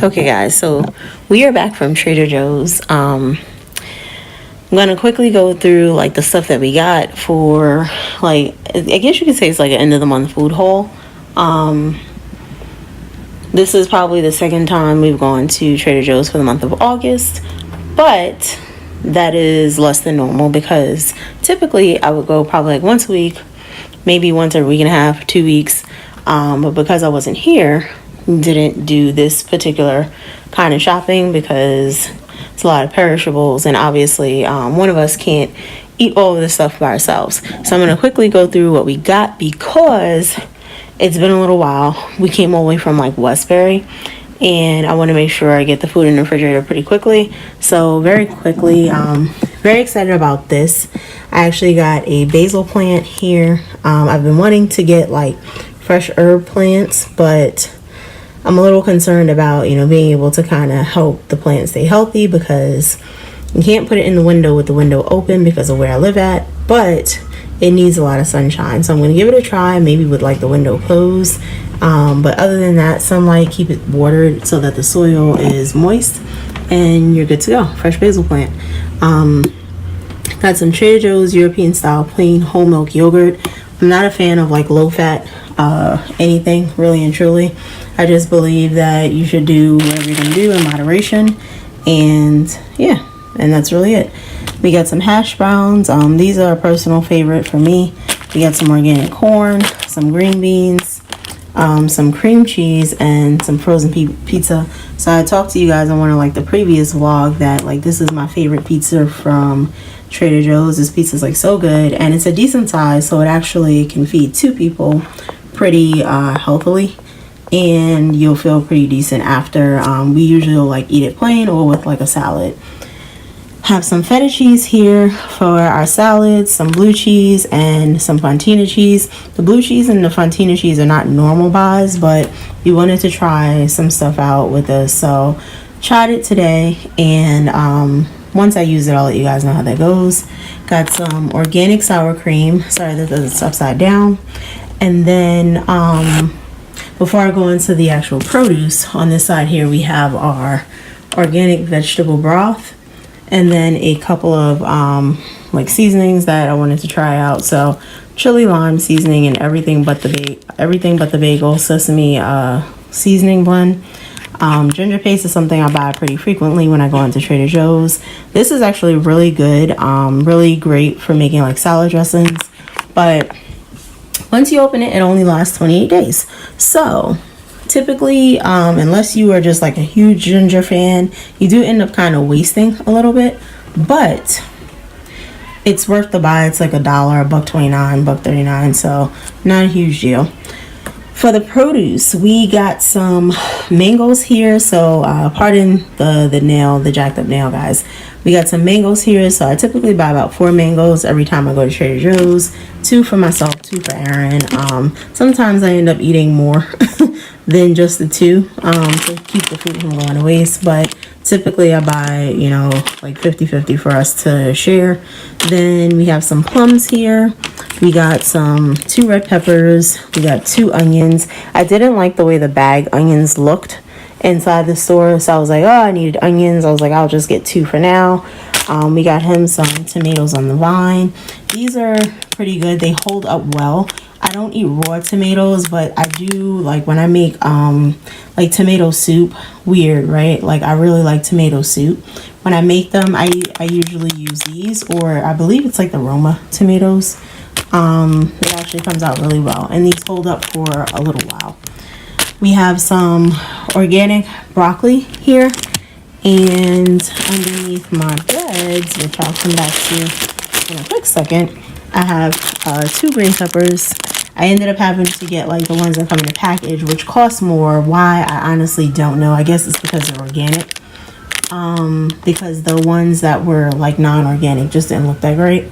Okay guys, so we are back from Trader Joe's. I'm gonna quickly go through like the stuff that we got for, like, I guess you could say it's like an end of the month food haul. This is probably the second time we've gone to Trader Joe's for the month of August, but that is less than normal because typically I would go probably like once a week, maybe once every week and a half, 2 weeks. But because I wasn't here, didn't do this particular kind of shopping because it's a lot of perishables, and obviously one of us can't eat all of this stuff by ourselves. So I'm going to quickly go through what we got because it's been a little while. We came all the way from like Westbury, and I want to make sure I get the food in the refrigerator pretty quickly. So very quickly, very excited about this. I actually got a basil plant here. I've been wanting to get like fresh herb plants, but I'm a little concerned about, being able to kind of help the plant stay healthy because you can't put it in the window with the window open because of where I live at, but it needs a lot of sunshine. So I'm going to give it a try, maybe with like the window closed. But other than that, sunlight, keep it watered so that the soil is moist, and you're good to go. Fresh basil plant. Got some Trader Joe's European style plain whole milk yogurt. I'm not a fan of like low fat anything, really and truly. I just believe that you should do whatever you can do in moderation, and yeah, and that's really it. We got some hash browns. These are a personal favorite for me. We got some organic corn, some green beans, some cream cheese, and some frozen pizza. So I talked to you guys on one of like the previous vlog that like this is my favorite pizza from Trader Joe's. This pizza is like so good, and it's a decent size, so it actually can feed 2 people pretty healthily, and you'll feel pretty decent after. We usually like eat it plain or with like a salad. Have some feta cheese here for our salads, some blue cheese, and some fontina cheese. The blue cheese and the fontina cheese are not normal buys, but we wanted to try some stuff out with this, so tried it today, and once I use it, I'll let you guys know how that goes. Got some organic sour cream. Sorry that it's upside down. And then before I go into the actual produce, on this side here we have our organic vegetable broth, and then a couple of like seasonings that I wanted to try out. So chili lime seasoning and everything but the bagel sesame seasoning blend. Ginger paste is something I buy pretty frequently when I go into Trader Joe's. This is actually really good, really great for making like salad dressings, but once you open it, it only lasts 28 days. So typically, unless you are just like a huge ginger fan, you do end up kind of wasting a little bit, but it's worth the buy. It's like $1, $1.29, $1.39, so not a huge deal. For the produce, we got some mangoes here. So pardon the jacked up nail, guys. We got some mangoes here. So I typically buy about 4 mangoes every time I go to Trader Joe's. 2 for myself, 2 for Aaron. Sometimes I end up eating more than just the 2 to keep the food from going to waste. But typically I buy, like 50-50 for us to share. Then we have some plums here. We got 2 red peppers. We got 2 onions. I didn't like the way the bag onions looked inside the store, so I was like, oh, I needed onions. I was like, I'll just get 2 for now. We got him some tomatoes on the vine. These are pretty good. They hold up well. I don't eat raw tomatoes, but I do like when I make like tomato soup. Weird, right? Like I really like tomato soup. When I make them, I usually use these, or I believe it's like the Roma tomatoes. It actually comes out really well, and these hold up for a little while. We have some organic broccoli here, and underneath my breads, which I'll come back to in a quick second, I have 2 green peppers. I ended up having to get like the ones that come in a package, which cost more. Why, I honestly don't know. I guess it's because they're organic. Because the ones that were like non-organic just didn't look that great.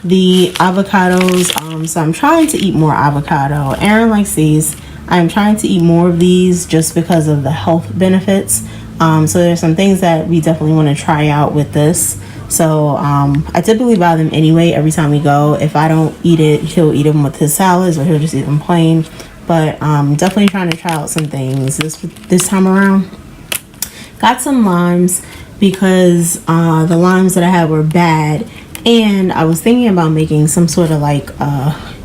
The avocados, so I'm trying to eat more avocado. Aaron likes these. I'm trying to eat more of these just because of the health benefits. So there's some things that we definitely want to try out with this. So I typically buy them anyway every time we go. If I don't eat it, he'll eat them with his salads, or he'll just eat them plain. But definitely trying to try out some things this time around. got some limes because the limes that I had were bad, and I was thinking about making some sort of like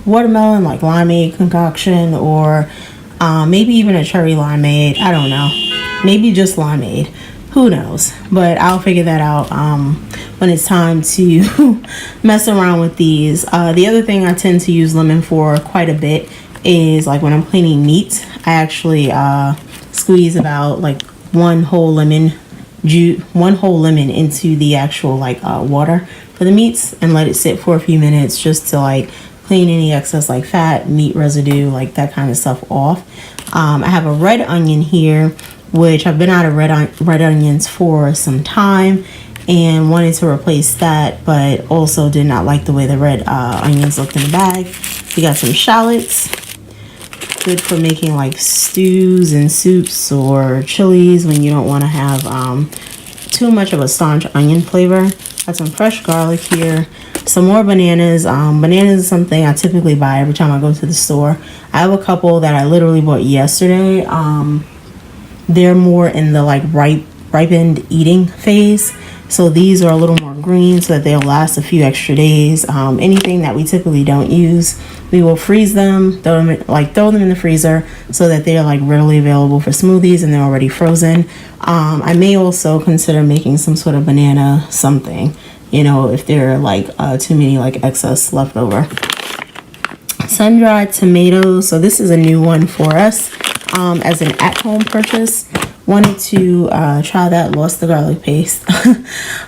watermelon like limeade concoction, or maybe even a cherry limeade. I don't know, maybe just limeade, who knows, but I'll figure that out when it's time to mess around with these. The other thing I tend to use lemon for quite a bit is like when I'm cleaning meat. I actually squeeze about like one whole lemon into the actual like water for the meats and let it sit for a few minutes just to like clean any excess like fat, meat residue, like that kind of stuff off. I have a red onion here, which I've been out of red onions for some time and wanted to replace that, but also did not like the way the red onions looked in the bag. We got some shallots, good for making like stews and soups or chilies when you don't want to have too much of a staunch onion flavor. Got some fresh garlic here, some more bananas. Bananas is something I typically buy every time I go to the store. I have a couple that I literally bought yesterday. They're more in the like ripened eating phase, so these are a little more green so that they'll last a few extra days. Anything that we typically don't use, we will freeze them, throw them in the freezer so that they're like readily available for smoothies and they're already frozen. I may also consider making some sort of banana something, you know, if there are like too many like excess leftover. Sun-dried tomatoes. So this is a new one for us as an at-home purchase. Wanted to try that, lost the garlic paste.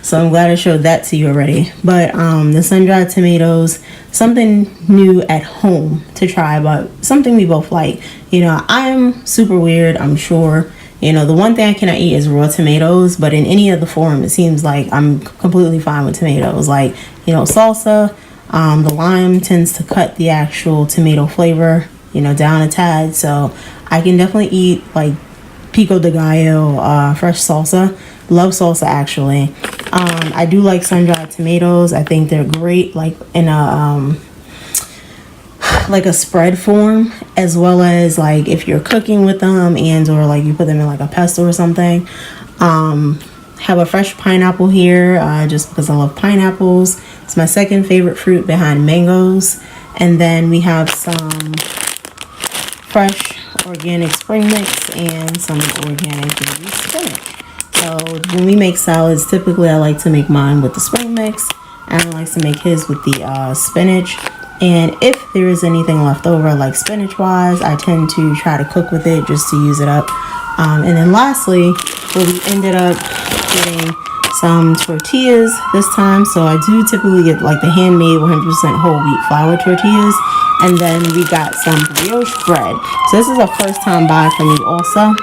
So I'm glad I showed that to you already. But the sun-dried tomatoes, something new at home to try, but something we both like. You know, I'm super weird, I'm sure. You know, the one thing I cannot eat is raw tomatoes, but in any other form, it seems like I'm completely fine with tomatoes. Like, you know, salsa, the lime tends to cut the actual tomato flavor, you know, down a tad. So I can definitely eat like pico de gallo, fresh salsa. Love salsa actually. I do like sun-dried tomatoes. I think they're great like in a like a spread form, as well as like if you're cooking with them and or like you put them in like a pesto or something. Have a fresh pineapple here just because I love pineapples. It's my second favorite fruit behind mangoes. And then we have some fresh organic spring mix and some organic baby spinach. So when we make salads, typically I like to make mine with the spring mix. Aaron likes to make his with the spinach. And if there is anything left over, like spinach wise, I tend to try to cook with it just to use it up. And then lastly, we ended up getting some tortillas this time. So I do typically get like the handmade 100% whole wheat flour tortillas. And then we got some brioche bread. So this is a first time buy for me also.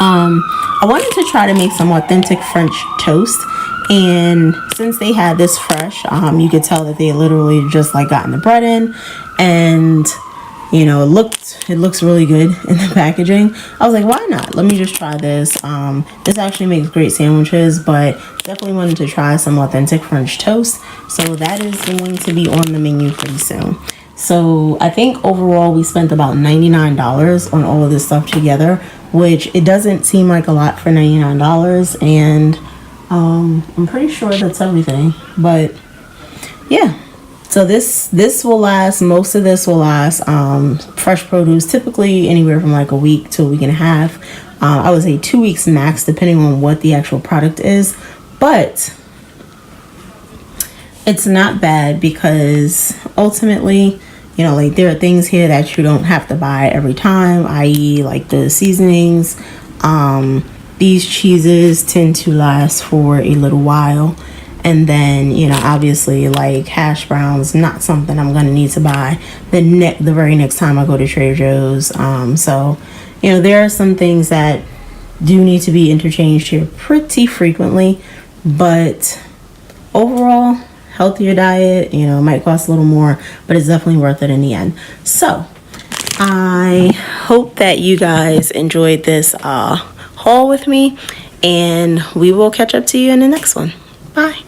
I wanted to try to make some authentic French toast. And since they had this fresh, you could tell that they literally just like gotten the bread in, and you know, it looks really good in the packaging. I was like, why not? Let me just try this. This actually makes great sandwiches, but definitely wanted to try some authentic French toast. So that is going to be on the menu pretty soon. So I think overall we spent about $99 on all of this stuff together, which it doesn't seem like a lot for $99, and I'm pretty sure that's everything. But yeah, so this will last, most of this will last. Fresh produce typically anywhere from like a week to a week and a half. I would say 2 weeks max, depending on what the actual product is. But it's not bad because ultimately, you know, like there are things here that you don't have to buy every time, i.e. like the seasonings. These cheeses tend to last for a little while. And then, you know, obviously like hash browns, not something I'm going to need to buy the very next time I go to Trader Joe's. So, you know, there are some things that do need to be interchanged here pretty frequently, but overall, healthier diet, you know, might cost a little more, but it's definitely worth it in the end. So I hope that you guys enjoyed this haul with me, and we will catch up to you in the next one. Bye.